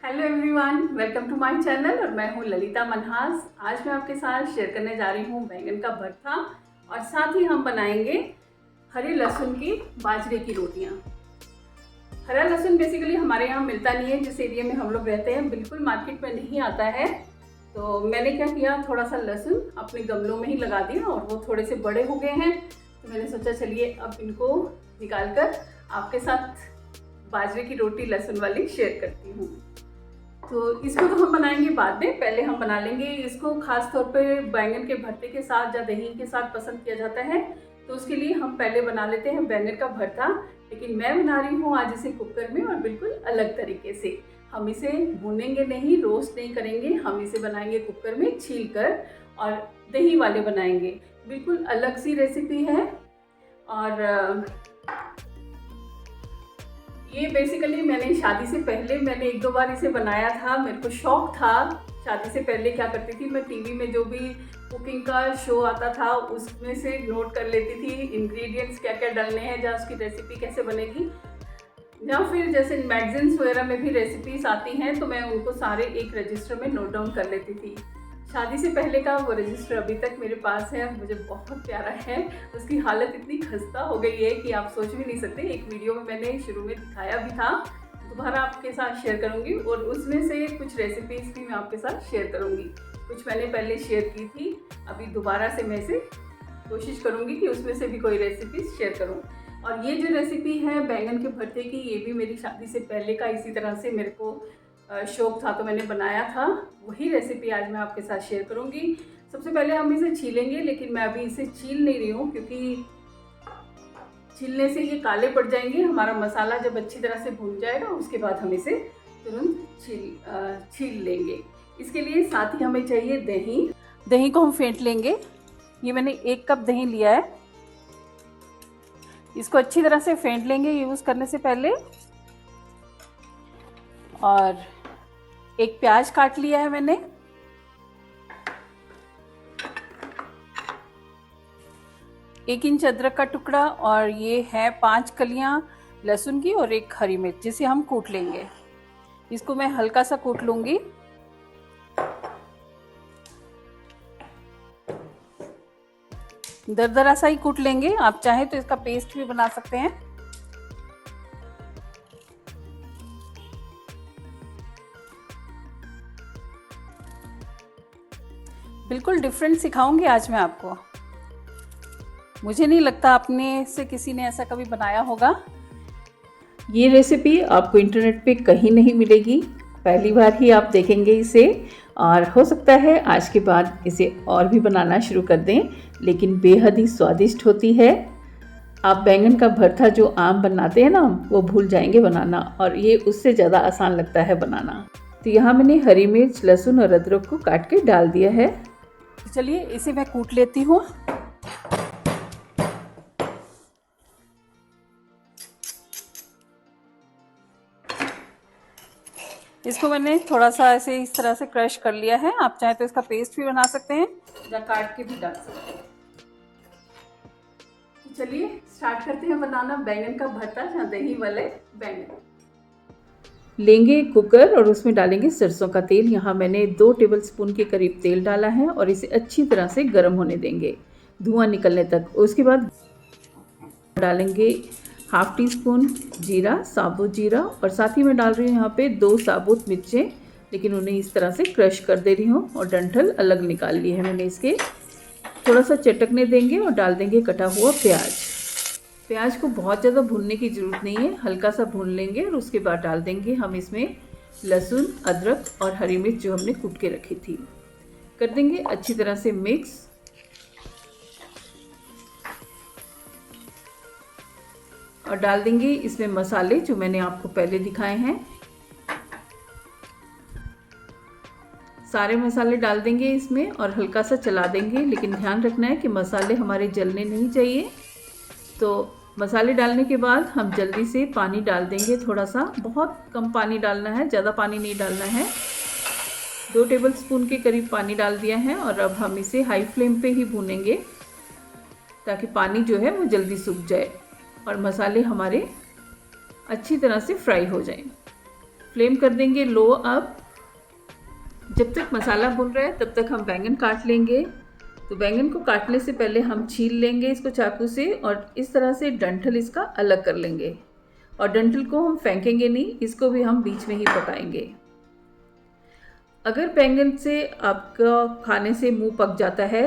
Hello everyone, welcome to my channel और मैं हूं ललिता मनहास। आज मैं आपके साथ शेयर करने जा रही हूं बैंगन का भरता और साथ ही हम बनाएंगे हरे लहसुन की बाजरे की रोटियां। हरा लहसुन बेसिकली हमारे यहाँ मिलता नहीं है, जिस एरिया में हम लोग रहते हैं बिल्कुल मार्केट में नहीं आता है। तो मैंने क्या किया, थोड़ा सा लहसुन अपने गमलों में ही लगा दिया और वो थोड़े से बड़े हो गए हैं। तो मैंने सोचा चलिए अब इनको निकाल कर आपके साथ बाजरे की रोटी लहसुन वाली शेयर करती हूँ। तो इसको तो हम बनाएंगे बाद में, पहले हम बना लेंगे इसको। खास तौर पे बैंगन के भरते के साथ या दही के साथ पसंद किया जाता है, तो उसके लिए हम पहले बना लेते हैं बैंगन का भरता। लेकिन मैं बना रही हूँ आज इसे कुकर में और बिल्कुल अलग तरीके से। हम इसे भूनेंगे नहीं, रोस्ट नहीं करेंगे, हम इसे बनाएंगे कुकर में छील कर और दही वाले बनाएंगे। बिल्कुल अलग सी रेसिपी है। और ये बेसिकली मैंने शादी से पहले मैंने एक दो बार इसे बनाया था। मेरे को शौक था। शादी से पहले क्या करती थी, मैं टीवी में जो भी कुकिंग का शो आता था उसमें से नोट कर लेती थी इंग्रेडिएंट्स क्या क्या डालने हैं, या उसकी रेसिपी कैसे बनेगी। या फिर जैसे मैगजीन्स वगैरह में भी रेसिपीज आती हैं तो मैं उनको सारे एक रजिस्टर में नोट डाउन कर लेती थी। शादी से पहले का वो रजिस्टर अभी तक मेरे पास है, मुझे बहुत प्यारा है। उसकी हालत इतनी खस्ता हो गई है कि आप सोच भी नहीं सकते। एक वीडियो में मैंने शुरू में दिखाया भी था, दोबारा आपके साथ शेयर करूंगी और उसमें से कुछ रेसिपीज़ भी मैं आपके साथ शेयर करूंगी। कुछ मैंने पहले शेयर की थी, अभी दोबारा से मैं इसे कोशिश करूंगी कि उसमें से भी कोई रेसिपीज़ शेयर करूँ। और ये जो रेसिपी है बैंगन के भरते की, ये भी मेरी शादी से पहले का इसी तरह से मेरे को शौक था तो मैंने बनाया था। वही रेसिपी आज मैं आपके साथ शेयर करूंगी। सबसे पहले हम इसे छीलेंगे, लेकिन मैं अभी इसे छील नहीं रही हूँ क्योंकि छीलने से ये काले पड़ जाएंगे। हमारा मसाला जब अच्छी तरह से भून जाएगा उसके बाद हम इसे तुरंत छील लेंगे। इसके लिए साथ ही हमें चाहिए दही। दही को हम फेंट लेंगे। ये मैंने 1 कप दही लिया है। इसको अच्छी तरह से फेंट लेंगे यूज़ करने से पहले। और 1 प्याज काट लिया है मैंने। 1 इंच अदरक का टुकड़ा और ये है 5 कलियां लहसुन की और 1 हरी मिर्च, जिसे हम कूट लेंगे। इसको मैं हल्का सा कूट लूंगी। दरदरा सा ही कूट लेंगे। आप चाहें तो इसका पेस्ट भी बना सकते हैं। बिल्कुल डिफरेंट सिखाऊंगी आज मैं आपको। मुझे नहीं लगता आपने से किसी ने ऐसा कभी बनाया होगा। ये रेसिपी आपको इंटरनेट पे कहीं नहीं मिलेगी, पहली बार ही आप देखेंगे इसे। और हो सकता है आज के बाद इसे और भी बनाना शुरू कर दें, लेकिन बेहद ही स्वादिष्ट होती है। आप बैंगन का भरता जो आम बनाते हैं ना, वो भूल जाएंगे बनाना, और ये उससे ज़्यादा आसान लगता है बनाना। तो यहाँ मैंने हरी मिर्च, लहसुन और अदरक को काट के डाल दिया है। तो चलिए इसे मैं कूट लेती हूँ। इसको मैंने थोड़ा सा ऐसे इस तरह से क्रश कर लिया है। आप चाहे तो इसका पेस्ट भी बना सकते हैं या काट के भी डाल सकते हैं। तो चलिए स्टार्ट करते हैं बनाना बैंगन का भरता या दही वाले बैंगन। लेंगे कुकर और उसमें डालेंगे सरसों का तेल। यहाँ मैंने 2 टेबलस्पून के करीब तेल डाला है और इसे अच्छी तरह से गर्म होने देंगे, धुआं निकलने तक। उसके बाद डालेंगे 1/2 टीस्पून जीरा, साबुत जीरा, और साथ ही मैं डाल रही हूँ यहाँ पे 2 साबुत मिर्चें, लेकिन उन्हें इस तरह से क्रश कर दे रही हूँ और डंठल अलग निकाल लिए हैं मैंने इसके। थोड़ा सा चटकने देंगे और डाल देंगे कटा हुआ प्याज। प्याज को बहुत ज़्यादा भूनने की ज़रूरत नहीं है, हल्का सा भून लेंगे और उसके बाद डाल देंगे हम इसमें लहसुन, अदरक और हरी मिर्च जो हमने कूट के रखी थी। कर देंगे अच्छी तरह से मिक्स। और डाल देंगे इसमें मसाले जो मैंने आपको पहले दिखाए हैं। सारे मसाले डाल देंगे इसमें और हल्का सा चला देंगे, लेकिन ध्यान रखना है कि मसाले हमारे जलने नहीं चाहिए। तो मसाले डालने के बाद हम जल्दी से पानी डाल देंगे, थोड़ा सा, बहुत कम पानी डालना है, ज़्यादा पानी नहीं डालना है। 2 टेबलस्पून के करीब पानी डाल दिया है और अब हम इसे हाई फ्लेम पे ही भूनेंगे ताकि पानी जो है वो जल्दी सूख जाए और मसाले हमारे अच्छी तरह से फ्राई हो जाएं। फ्लेम कर देंगे लो। अब जब तक मसाला भून रहा है तब तक हम बैंगन काट लेंगे। तो बैंगन को काटने से पहले हम छील लेंगे इसको चाकू से और इस तरह से डंठल इसका अलग कर लेंगे। और डंठल को हम फेंकेंगे नहीं, इसको भी हम बीच में ही पकाएंगे। अगर बैंगन से आपका खाने से मुंह पक जाता है,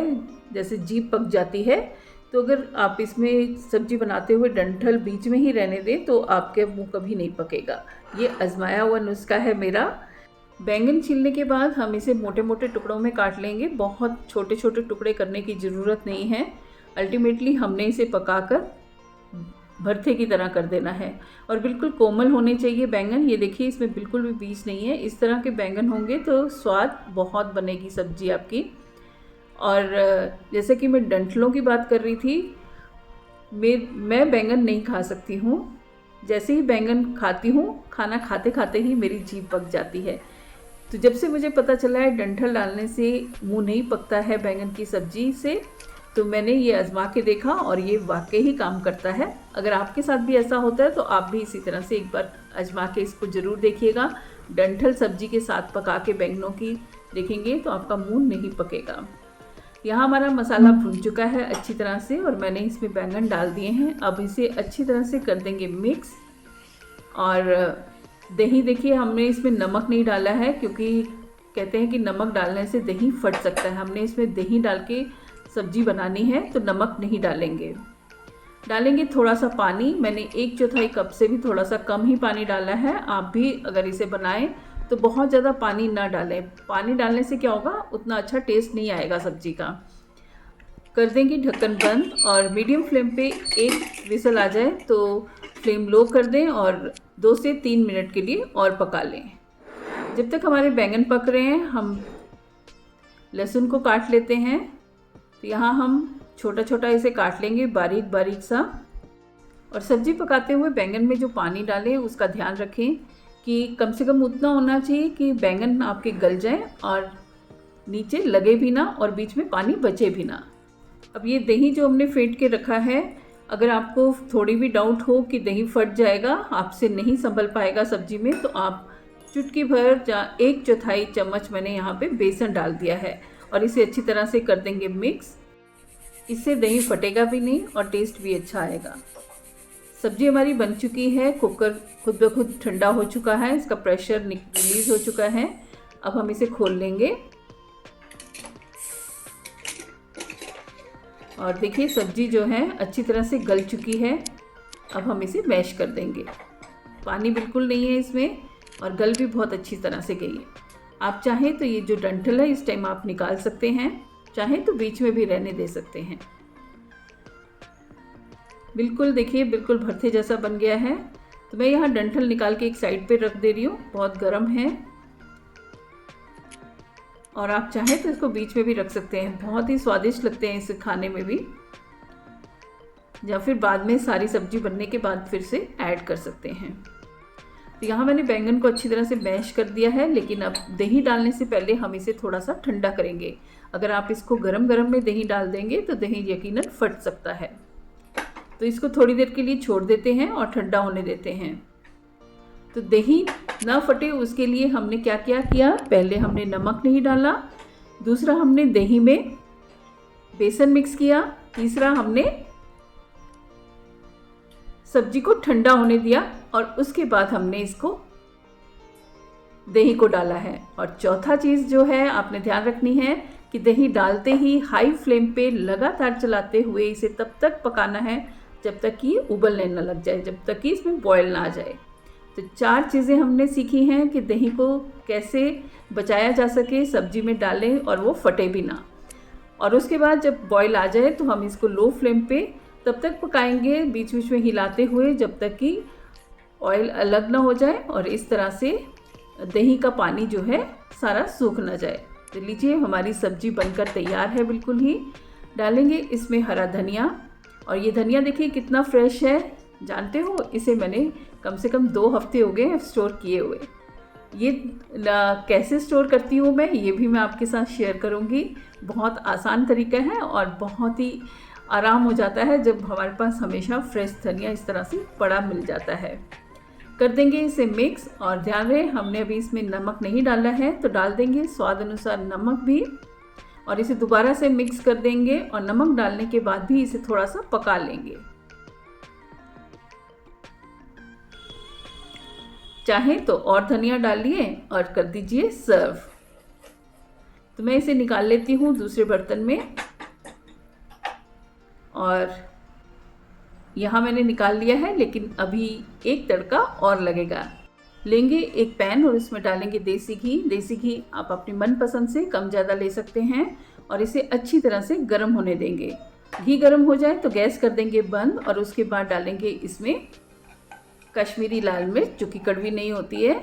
जैसे जीभ पक जाती है, तो अगर आप इसमें सब्जी बनाते हुए डंठल बीच में ही रहने दें तो आपके मुंह कभी नहीं पकेगा। ये आजमाया हुआ नुस्खा है मेरा। बैंगन छीलने के बाद हम इसे मोटे मोटे टुकड़ों में काट लेंगे। बहुत छोटे छोटे टुकड़े करने की ज़रूरत नहीं है। अल्टीमेटली हमने इसे पकाकर भरते की तरह कर देना है। और बिल्कुल कोमल होने चाहिए बैंगन। ये देखिए, इसमें बिल्कुल भी बीज नहीं है। इस तरह के बैंगन होंगे तो स्वाद बहुत बनेगी सब्जी आपकी। और जैसे कि मैं डंठलों की बात कर रही थी, मैं बैंगन नहीं खा सकती हूँ। जैसे ही बैंगन खाती हूँ, खाना खाते खाते ही मेरी जीभ पक जाती है। तो जब से मुझे पता चला है डंठल डालने से मुंह नहीं पकता है बैंगन की सब्जी से, तो मैंने ये आजमा के देखा और ये वाकई ही काम करता है। अगर आपके साथ भी ऐसा होता है तो आप भी इसी तरह से एक बार आजमा के इसको ज़रूर देखिएगा। डंठल सब्जी के साथ पका के बैंगनों की देखेंगे तो आपका मुंह नहीं पकेगा। यहाँ हमारा मसाला भुन चुका है अच्छी तरह से और मैंने इसमें बैंगन डाल दिए हैं। अब इसे अच्छी तरह से कर देंगे मिक्स। और दही, देखिए हमने इसमें नमक नहीं डाला है क्योंकि कहते हैं कि नमक डालने से दही फट सकता है। हमने इसमें दही डाल के सब्जी बनानी है तो नमक नहीं डालेंगे थोड़ा सा पानी। मैंने 1/4 कप से भी थोड़ा सा कम ही पानी डाला है। आप भी अगर इसे बनाएं तो बहुत ज़्यादा पानी ना डालें। पानी डालने से क्या होगा, उतना अच्छा टेस्ट नहीं आएगा सब्जी का। कर देंगे ढक्कन बंद और मीडियम फ्लेम पे 1 विसल आ जाए तो फ्लेम लो कर दें और 2 से 3 मिनट के लिए और पका लें। जब तक हमारे बैंगन पक रहे हैं हम लहसुन को काट लेते हैं। तो यहाँ हम छोटा छोटा इसे काट लेंगे बारीक बारीक सा। और सब्जी पकाते हुए बैंगन में जो पानी डालें उसका ध्यान रखें कि कम से कम उतना होना चाहिए कि बैंगन आपके गल जाएं और नीचे लगे भी ना और बीच में पानी बचे भी ना। अब ये दही जो हमने फेंट के रखा है, अगर आपको थोड़ी भी डाउट हो कि दही फट जाएगा, आपसे नहीं संभल पाएगा सब्जी में, तो आप चुटकी भर या 1/4 चम्मच मैंने यहाँ पे बेसन डाल दिया है और इसे अच्छी तरह से कर देंगे मिक्स। इससे दही फटेगा भी नहीं और टेस्ट भी अच्छा आएगा। सब्जी हमारी बन चुकी है। कुकर खुद ब खुद ठंडा हो चुका है, इसका प्रेशर रिलीज़ हो चुका है। अब हम इसे खोल लेंगे और देखिए सब्जी जो है अच्छी तरह से गल चुकी है। अब हम इसे मैश कर देंगे। पानी बिल्कुल नहीं है इसमें और गल भी बहुत अच्छी तरह से गई है। आप चाहें तो ये जो डंठल है इस टाइम आप निकाल सकते हैं, चाहें तो बीच में भी रहने दे सकते हैं। बिल्कुल देखिए, बिल्कुल भरते जैसा बन गया है। तो मैं यहाँ डंठल निकाल के एक साइड पे रख दे रही हूँ, बहुत गर्म है। और आप चाहें तो इसको बीच में भी रख सकते हैं, बहुत ही स्वादिष्ट लगते हैं इसे खाने में भी। या फिर बाद में सारी सब्जी बनने के बाद फिर से ऐड कर सकते हैं। तो यहाँ मैंने बैंगन को अच्छी तरह से मैश कर दिया है, लेकिन अब दही डालने से पहले हम इसे थोड़ा सा ठंडा करेंगे। अगर आप इसको गरम गरम में दही डाल देंगे तो दही यकीनन फट सकता है। तो इसको थोड़ी देर के लिए छोड़ देते हैं और ठंडा होने देते हैं। तो दही ना फटे उसके लिए हमने क्या किया, पहले हमने नमक नहीं डाला, दूसरा हमने दही में बेसन मिक्स किया, तीसरा हमने सब्जी को ठंडा होने दिया और उसके बाद हमने इसको दही को डाला है। और चौथा चीज़ जो है आपने ध्यान रखनी है कि दही डालते ही हाई फ्लेम पे लगातार चलाते हुए इसे तब तक पकाना है जब तक कि उबलने न लग जाए, जब तक कि इसमें बॉयल ना आ जाए। तो 4 चीज़ें हमने सीखी हैं कि दही को कैसे बचाया जा सके, सब्जी में डालें और वो फटे भी ना। और उसके बाद जब बॉयल आ जाए तो हम इसको लो फ्लेम पे तब तक पकाएंगे, बीच बीच में हिलाते हुए, जब तक कि ऑयल अलग ना हो जाए और इस तरह से दही का पानी जो है सारा सूख ना जाए। तो लीजिए हमारी सब्जी बनकर तैयार है बिल्कुल ही। डालेंगे इसमें हरा धनिया, और ये धनिया देखिए कितना फ्रेश है, जानते हो इसे मैंने कम से कम 2 हफ्ते हो गए स्टोर किए हुए। ये कैसे स्टोर करती हूँ मैं, ये भी मैं आपके साथ शेयर करूँगी। बहुत आसान तरीका है और बहुत ही आराम हो जाता है जब हमारे पास हमेशा फ्रेश धनिया इस तरह से पड़ा मिल जाता है। कर देंगे इसे मिक्स। और ध्यान रहे हमने अभी इसमें नमक नहीं डाला है, तो डाल देंगे स्वाद अनुसार नमक भी, और इसे दोबारा से मिक्स कर देंगे। और नमक डालने के बाद भी इसे थोड़ा सा पका लेंगे। चाहे तो और धनिया डालिए और कर दीजिए सर्व। तो मैं इसे निकाल लेती हूँ दूसरे बर्तन में, और यहाँ मैंने निकाल लिया है, लेकिन अभी एक तड़का और लगेगा। लेंगे एक पैन और इसमें डालेंगे देसी घी। देसी घी आप अपनी मनपसंद से कम ज़्यादा ले सकते हैं, और इसे अच्छी तरह से गर्म होने देंगे। घी गर्म हो जाए तो गैस कर देंगे बंद, और उसके बाद डालेंगे इसमें कश्मीरी लाल मिर्च, जो कि कड़वी नहीं होती है।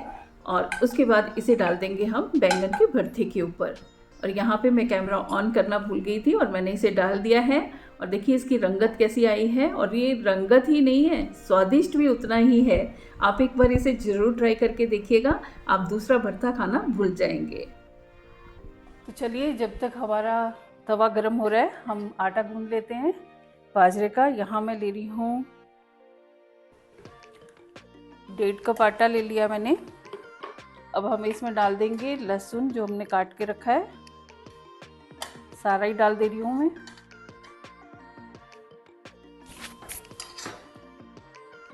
और उसके बाद इसे डाल देंगे हम बैंगन के भरते के ऊपर। और यहाँ पे मैं कैमरा ऑन करना भूल गई थी, और मैंने इसे डाल दिया है। और देखिए इसकी रंगत कैसी आई है, और ये रंगत ही नहीं है, स्वादिष्ट भी उतना ही है। आप एक बार इसे ज़रूर ट्राई करके देखिएगा, आप दूसरा भरता खाना भूल जाएंगे। तो चलिए, जब तक हमारा तवा गर्म हो रहा है, हम आटा गूंद लेते हैं बाजरे का। यहाँ मैं ले रही हूँ 1.5 कप आटा ले लिया मैंने। अब हम इसमें डाल देंगे लहसुन जो हमने काट के रखा है, सारा ही डाल दे रही हूँ मैं।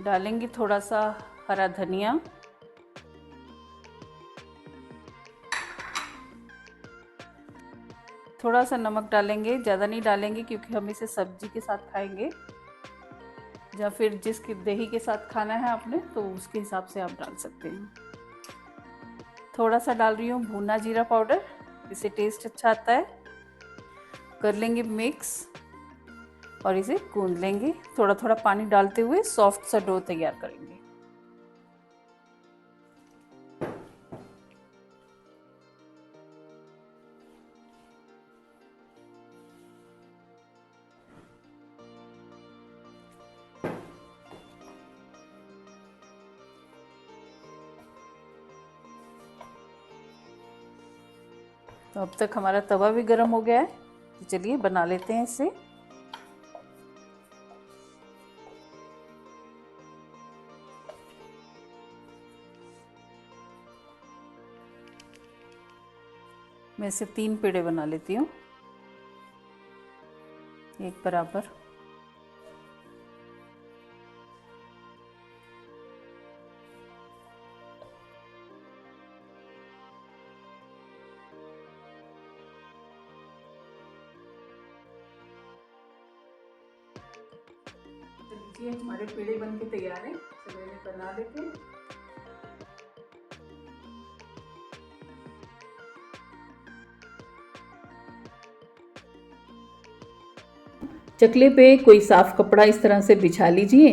डालेंगे थोड़ा सा हरा धनिया, थोड़ा सा नमक डालेंगे, ज़्यादा नहीं डालेंगे क्योंकि हम इसे सब्जी के साथ खाएंगे, या फिर जिसके दही के साथ खाना है आपने तो उसके हिसाब से आप डाल सकते हैं। थोड़ा सा डाल रही हूँ भुना जीरा पाउडर, इससे टेस्ट अच्छा आता है। कर लेंगे मिक्स और इसे गूंद लेंगे। थोड़ा थोड़ा पानी डालते हुए सॉफ्ट सा डो तैयार करेंगे। तो अब तक हमारा तवा भी गर्म हो गया है, तो चलिए बना लेते हैं इसे। मैं इसे 3 पेड़े बना लेती हूँ, एक बराबर। तो लीजिए हमारे पेड़े बन के तैयार हैं, चलिए इन्हें बना लेते हैं। चकले पे कोई साफ़ कपड़ा इस तरह से बिछा लीजिए,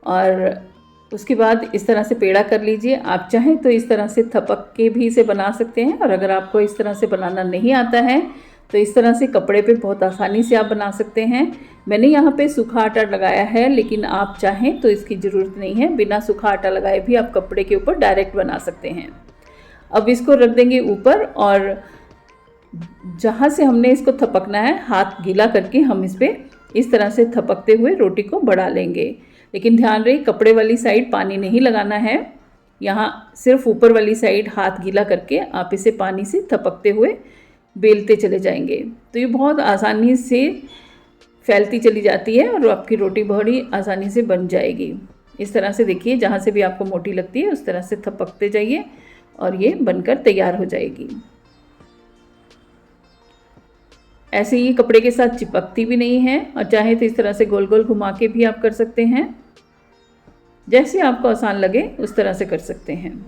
और उसके बाद इस तरह से पेड़ा कर लीजिए। आप चाहें तो इस तरह से थपक के भी इसे बना सकते हैं, और अगर आपको इस तरह से बनाना नहीं आता है तो इस तरह से कपड़े पे बहुत आसानी से आप बना सकते हैं। मैंने यहाँ पे सूखा आटा लगाया है, लेकिन आप चाहें तो इसकी ज़रूरत नहीं है, बिना सूखा आटा लगाए भी आप कपड़े के ऊपर डायरेक्ट बना सकते हैं। अब इसको रख देंगे ऊपर, और जहाँ से हमने इसको थपकना है हाथ गीला करके हम इस पर इस तरह से थपकते हुए रोटी को बढ़ा लेंगे। लेकिन ध्यान रहे कपड़े वाली साइड पानी नहीं लगाना है, यहाँ सिर्फ ऊपर वाली साइड हाथ गीला करके आप इसे पानी से थपकते हुए बेलते चले जाएंगे। तो ये बहुत आसानी से फैलती चली जाती है और आपकी रोटी बड़ी आसानी से बन जाएगी। इस तरह से देखिए, जहाँ से भी आपको मोटी लगती है उस तरह से थपकते जाइए और ये बनकर तैयार हो जाएगी। ऐसे ही कपड़े के साथ चिपकती भी नहीं है, और चाहे तो इस तरह से गोल गोल घुमा के भी आप कर सकते हैं। जैसे आपको आसान लगे उस तरह से कर सकते हैं।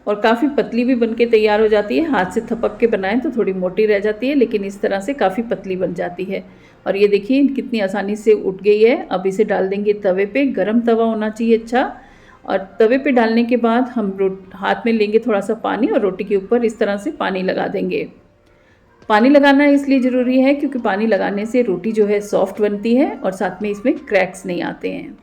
और काफ़ी पतली भी बनके तैयार हो जाती है। हाथ से थपक के बनाएं तो थोड़ी मोटी रह जाती है, लेकिन इस तरह से काफ़ी पतली बन जाती है। और ये देखिए कितनी आसानी से उठ गई है। अब इसे डाल देंगे तवे पे। गरम तवा होना चाहिए अच्छा, और तवे पे डालने के बाद हम हाथ में लेंगे थोड़ा सा पानी और रोटी के ऊपर इस तरह से पानी लगा देंगे। पानी लगाना इसलिए ज़रूरी है क्योंकि पानी लगाने से रोटी जो है सॉफ्ट बनती है और साथ में इसमें क्रैक्स नहीं आते हैं।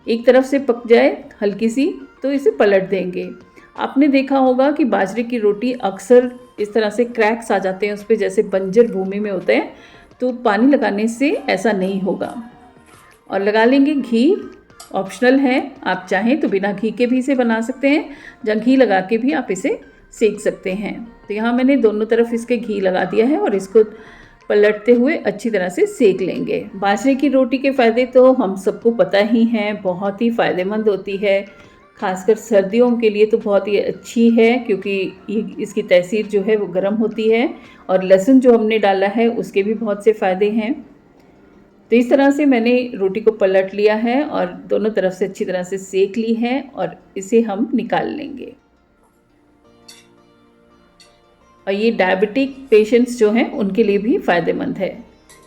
एक तरफ से पक जाए हल्की सी तो इसे पलट देंगे। आपने देखा होगा कि बाजरे की रोटी अक्सर इस तरह से क्रैक्स आ जाते हैं उस पर, जैसे बंजर भूमि में होते हैं, तो पानी लगाने से ऐसा नहीं होगा। और लगा लेंगे घी, ऑप्शनल है, आप चाहें तो बिना घी के भी इसे बना सकते हैं या घी लगा के भी आप इसे सेक सकते हैं। तो यहाँ मैंने दोनों तरफ इसके घी लगा दिया है और इसको पलटते हुए अच्छी तरह से सेक लेंगे। बाजरे की रोटी के फ़ायदे तो हम सबको पता ही हैं, बहुत ही फ़ायदेमंद होती है, खासकर सर्दियों के लिए तो बहुत ही अच्छी है, क्योंकि इसकी तसीर जो है वो गर्म होती है और लहसुन जो हमने डाला है उसके भी बहुत से फ़ायदे हैं। तो इस तरह से मैंने रोटी को पलट लिया है और दोनों तरफ से अच्छी तरह से सेक ली है और इसे हम निकाल लेंगे। और ये डायबिटिक पेशेंट्स जो हैं उनके लिए भी फ़ायदेमंद है।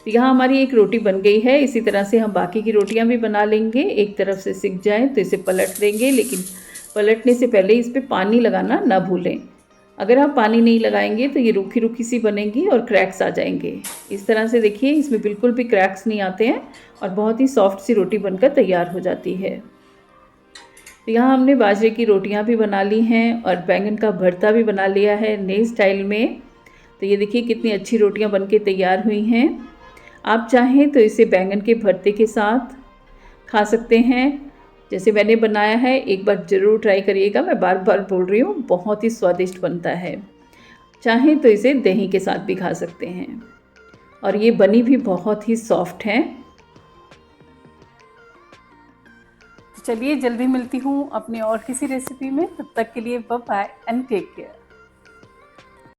तो यहाँ हमारी एक रोटी बन गई है। इसी तरह से हम बाकी की रोटियाँ भी बना लेंगे। एक तरफ से सिक जाए तो इसे पलट देंगे, लेकिन पलटने से पहले इस पर पानी लगाना ना भूलें। अगर आप पानी नहीं लगाएंगे तो ये रूखी रूखी सी बनेगी और क्रैक्स आ जाएंगे। इस तरह से देखिए, इसमें बिल्कुल भी क्रैक्स नहीं आते हैं और बहुत ही सॉफ्ट सी रोटी बनकर तैयार हो जाती है। तो यहाँ हमने बाजरे की रोटियाँ भी बना ली हैं और बैंगन का भरता भी बना लिया है नए स्टाइल में। तो ये देखिए कितनी अच्छी रोटियाँ बनके तैयार हुई हैं। आप चाहें तो इसे बैंगन के भरते के साथ खा सकते हैं, जैसे मैंने बनाया है। एक बार ज़रूर ट्राई करिएगा, मैं बार बार बोल रही हूँ, बहुत ही स्वादिष्ट बनता है। चाहें तो इसे दही के साथ भी खा सकते हैं और ये बनी भी बहुत ही सॉफ्ट है। चलिए जल्दी मिलती हूँ अपनी और किसी रेसिपी में, तब तक के लिए bye bye and take care.